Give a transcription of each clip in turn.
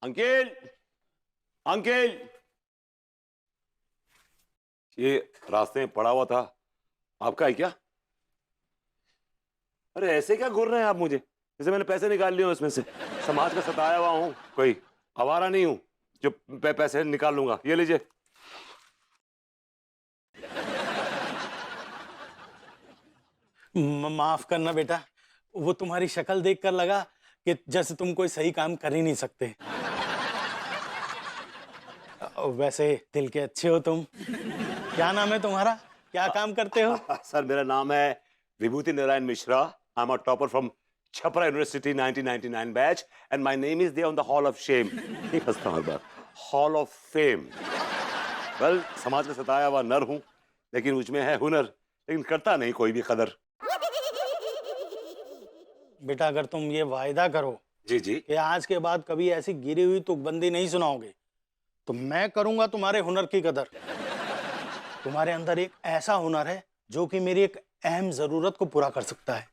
Uncle, uncle, ये रास्ते में पड़ा हुआ था, आपका है क्या? अरे ऐसे क्या घूर रहे हैं आप मुझे, जैसे मैंने पैसे निकाल लिए उसमें से। समाज का सताया हुआ हूँ, कोई आवारा नहीं हूं जो पैसे निकाल लूंगा। ये लीजिए। माफ करना बेटा, वो तुम्हारी शक्ल देखकर लगा कि जैसे तुम कोई सही काम कर ही नहीं सकते। वैसे दिल के अच्छे हो तुम। क्या नाम है तुम्हारा? क्या काम करते हो? सर मेरा नाम है Vibhuti Narayan Mishra. I am a topper from Chhapra university 1999 बैच and my name is there on the hall of shame. नहीं फंसता हर बार, हॉल ऑफ फेम। वेल, समाज का सताया हुआ नर हूं, लेकिन मुझमें है हुनर, लेकिन करता नहीं कोई भी कदर। बेटा अगर तुम ये वायदा करो जी जी। कि आज के बाद कभी ऐसी गिरी हुई तुकबंदी नहीं सुनाओगे, तो मैं करूंगा तुम्हारे हुनर की कदर। तुम्हारे अंदर एक ऐसा हुनर है जो कि मेरी एक अहम जरूरत को पूरा कर सकता है।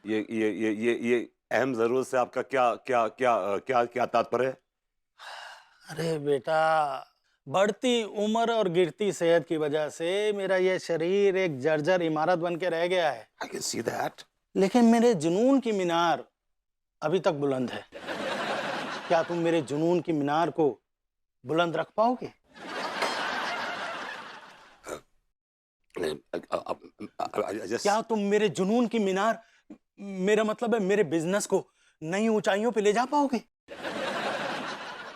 ये अहम जरूरत से आपका क्या क्या क्या क्या क्या तात्पर्य है? अरे बेटा, बढ़ती उम्र और गिरती सेहत की वजह से मेरा ये शरीर एक जर्जर इमारत बन के रह गया है। I can see that. लेकिन मेरे जुनून की मीनार अभी तक बुलंद है। क्या तुम मेरे जुनून की मीनार को बुलंद रख पाओगे? क्या तुम मेरे जुनून की मीनार, मेरा मतलब है मेरे बिजनेस को नई ऊंचाइयों पे ले जा पाओगे?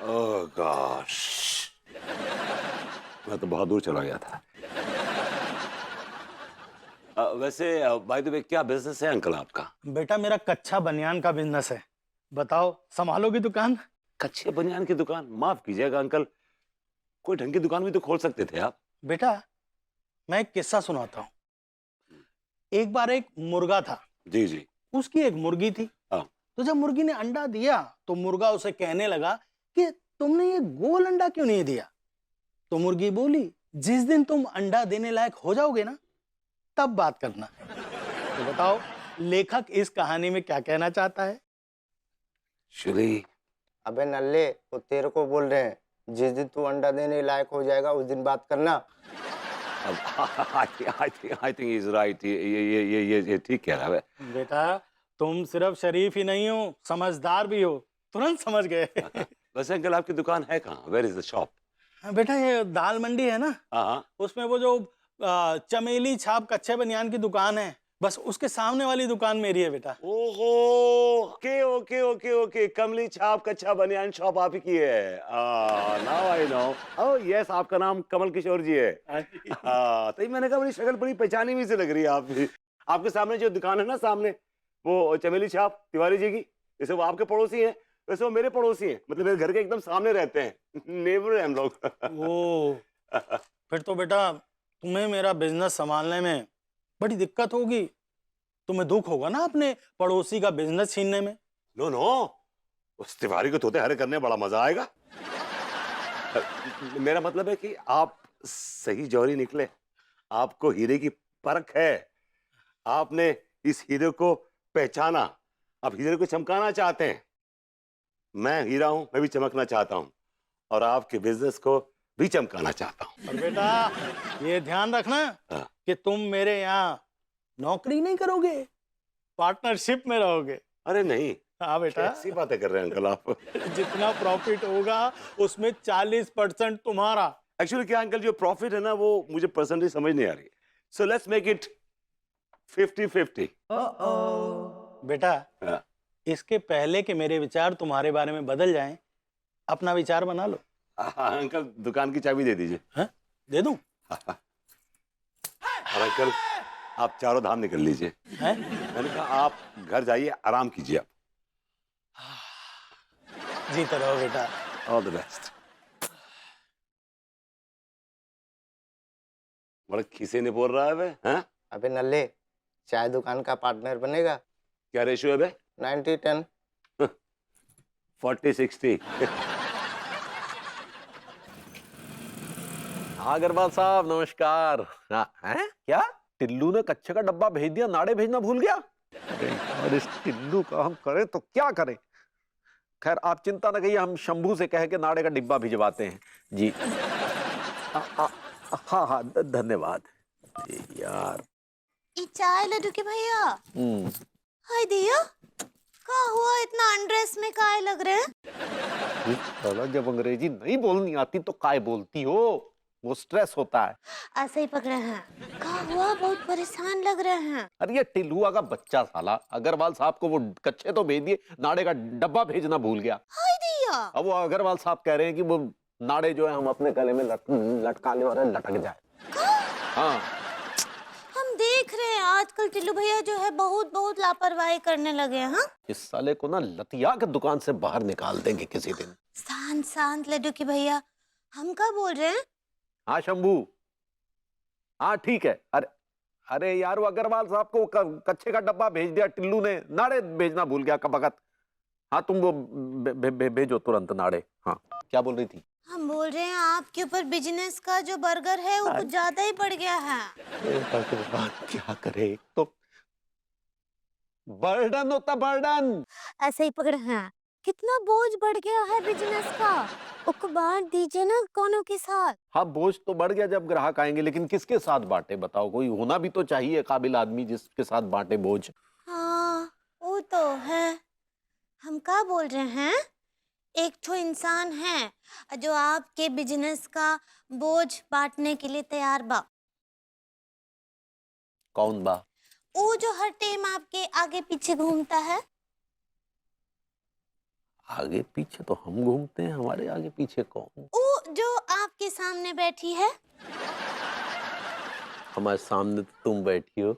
ओह गॉश, मैं तो बहुत दूर चला गया था। वैसे बाय द वे क्या बिजनेस है अंकल आपका? बेटा मेरा कच्चा बनियान का बिजनेस है। बताओ, संभालोगी दुकान? कच्चे बनियान की दुकान? माफ कीजिएगा अंकल, कोई ढंग की दुकान भी तो खोल सकते थे आप। बेटा मैं एक किस्सा सुनाता हूँ। एक बार एक मुर्गा था। जी जी। उसकी एक मुर्गी थी। हाँ। तो जब मुर्गी ने अंडा दिया तो मुर्गा उसे कहने लगा कि तुमने ये गोल अंडा क्यों नहीं दिया? तो मुर्गी बोली, जिस दिन तुम अंडा देने लायक हो जाओगे ना, तब बात करना। तो बताओ लेखक इस कहानी में क्या कहना चाहता है? श्री, अबे नल्ले, वो तेरे को बोल रहे हैं, जिस दिन तू अंडा देने लायक हो जाएगा उस दिन बात करना। I think is right. ये ठीक कह रहा है। बेटा तुम सिर्फ शरीफ ही नहीं हो, समझदार भी हो। तुरंत समझ गए। वैसे अंकल आपकी दुकान है कहाँ? Where is the shop? बेटा ये दाल मंडी है ना, हाँ। उसमें वो जो चमेली छाप कच्चे बनियान की दुकान है, बस उसके सामने वाली दुकान मेरी है बेटा। ओहो, ओके ओके ओके ओके, कमली छाप कच्चा बनियान शॉप आप ही की है। Now I know. Oh yes, आपका नाम कमल किशोर जी है। तो ये मैंने कहा बड़ी शक्ल बड़ी पहचानी हुई से लग रही है आपकी। आपके सामने जो दुकान है ना, सामने वो चमेली छाप तिवारी जी की, जैसे वो आपके पड़ोसी हैं वैसे वो मेरे पड़ोसी हैं, मतलब मेरे घर के एकदम सामने रहते हैं। नेबर हैं हम लोग। ओ फिर तो बेटा तुम्हें मेरा बिजनेस संभालने में बड़ी दिक्कत होगी। तुम्हें दुख होगा ना अपने पड़ोसी का बिजनेस छीनने में। नो नो, उस तिवारी को तोते हरे करने में बड़ा मजा आएगा। मेरा मतलब है कि आप सही जौहरी निकले, आपको हीरे की परख है, आपने इस हीरे को पहचाना, आप हीरे को चमकाना चाहते हैं। मैं हीरा हूं, मैं भी चमकना चाहता हूं और आपके बिजनेस को भी चमकाना चाहता हूं। और बेटा ये ध्यान रखना कि तुम मेरे यहाँ नौकरी नहीं करोगे, पार्टनरशिप में रहोगे। अरे नहीं, हाँ बेटा, ऐसी बातें कर रहे हैं अंकल आप। जितना प्रॉफिट होगा उसमें 40% तुम्हारा। एक्चुअली क्या अंकल, जो प्रॉफिट है ना वो मुझे परसेंटेज समझ नहीं आ रही, सो लेट्स मेक इट 50-50। बेटा इसके पहले कि मेरे विचार तुम्हारे बारे में बदल जाएं, अपना विचार बना लो। अंकल दुकान की चाबी दे दीजिए। हाँ? दे दूं? और अंकल आप चारों धाम निकल लीजिए। मैंने कहा आप घर जाइए, आराम कीजिए आप। जीते रहो बेटा। All the best. बड़ा खीसे नहीं बोल रहा है बे, हैं? अबे नल्ले, चाय दुकान का पार्टनर बनेगा? क्या रेशियो है बे? 90-10। 40-60। अग्रवाल साहब नमस्कार। हाँ, हैं? क्या टिल्लू ने कच्चे का डब्बा भेज दिया, नाड़े भेजना भूल गया? अरे यार, इस टिल्लू का हम करें तो क्या करें। खैर आप चिंता न करिए, हम शंभू से कह के नाड़े का डिब्बा भिजवाते हैं जी। हाँ हाँ धन्यवाद जी यार। ई चाय लड्डू के भैया। हाय दिया, का हुआ इतना अनड्रेस में काहे लग रहे हैं? साला जब अंग्रेजी नहीं बोलनी आती तो काय बोलती हो, वो स्ट्रेस होता है। ऐसे ही पकड़े हैं। का हुआ, बहुत परेशान लग रहे हैं। अरे ये टिल्लुआ का बच्चा साला अग्रवाल साहब को वो कच्चे तो भेज दिए, नाड़े का डब्बा भेजना भूल गया। हाय दिया, अब वो अग्रवाल साहब कह रहे हैं कि वो नाड़े जो है हम अपने गले में लटकाने वाले लटक जाए। हाँ हम देख रहे हैं आजकल टिल्लू भैया जो है बहुत बहुत लापरवाही करने लगे हैं। हाँ? इस साले को ना लतिया के दुकान से बाहर निकाल देंगे किसी दिन। शांत शांत लड्डू के भैया, हम क्या बोल रहे हैं? हाँ शंभू, हाँ ठीक है। अरे अरे यार, वो अग्रवाल साहब को कच्चे का डब्बा भेज दिया टिल्लू ने, नाड़े भेजना भूल गया कबकत। हाँ तुम वो भेजो तुरंत नाड़े। हाँ क्या बोल रही थी? हम बोल रहे हैं आपके ऊपर बिजनेस का जो बर्गर है वो कुछ ज्यादा ही बढ़ गया है। क्या करे, तो बर्डन होता बर्डन। ऐसे ही पकड़े हैं। कितना बोझ बढ़ गया है बिजनेस का, उसको बांट दीजिए ना कोनो के साथ। हाँ बोझ तो बढ़ गया जब ग्राहक आएंगे, लेकिन किसके साथ बांटे बताओ? कोई होना भी तो चाहिए काबिल आदमी जिसके साथ बांटे बोझ। हाँ वो तो है। हम क्या बोल रहे हैं, एक तो इंसान है जो आपके बिजनेस का बोझ बांटने के लिए तैयार बा। कौन बा? वो जो हर टाइम आपके आगे पीछे घूमता है। आगे पीछे तो हम घूमते हैं, हमारे आगे पीछे कौन? वो जो आपके सामने बैठी है। हमारे सामने तो तुम बैठी हो।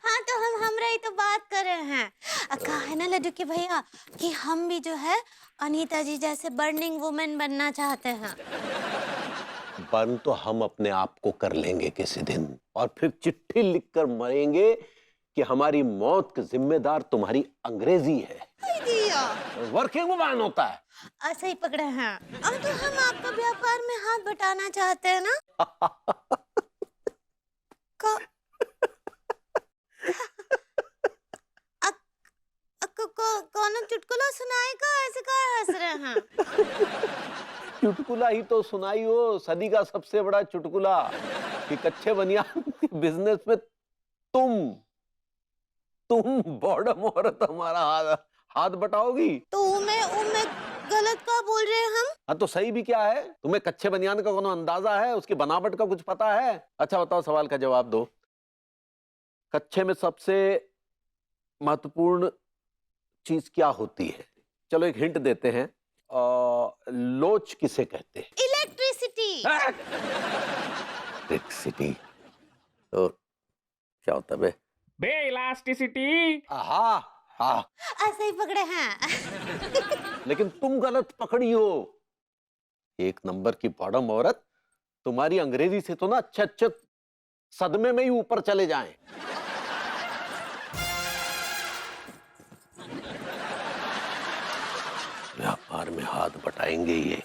हाँ तो हम हमरा ही तो बात कर रहे हैं। कहा है ना लड्डू के भैया कि हम भी जो है अनीता जी जैसे बर्निंग वुमेन बनना चाहते हैं। बर्न तो हम अपने आप को कर लेंगे किसी दिन, और फिर चिट्ठी लिखकर मरेंगे कि हमारी मौत का जिम्मेदार तुम्हारी अंग्रेजी है। वर्किंग वुमन होता है। ऐसे ही पकड़े हैं। अब तो हम आपका व्यापार में हाथ बटाना चाहते हैं ना। कौन चुटकुला सुनाए का, ऐसे का हंस रहे हैं? चुटकुला ही तो सुनाई हो, सदी का सबसे बड़ा चुटकुला कि कच्चे बनियान के बिजनेस में तुम बॉर्डर औरत हमारा हाथ बटाओगी। तो मैं गलत का बोल रहे हैं हम? हाँ तो सही भी क्या है? तुम्हें कच्चे बनियान का कोनो अंदाजा है? उसकी बनावट का कुछ पता है? अच्छा बताओ, सवाल का जवाब दो। कच्चे में सबसे महत्वपूर्ण चीज क्या होती है? चलो एक हिंट देते हैं। लोच किसे कहते हैं? इलेक्ट्रिसिटी। इलेक्ट्रिसिटी तो क्या होता है बे? इलास्टिसिटी। हाँ हाँ, ऐसे ही पकड़े हैं। लेकिन तुम गलत पकड़ी हो। एक नंबर की बॉडम औरत, तुम्हारी अंग्रेजी से तो ना अच्छे सदमे में ही ऊपर चले जाएं। व्यापार में हाथ बटाएंगे ये।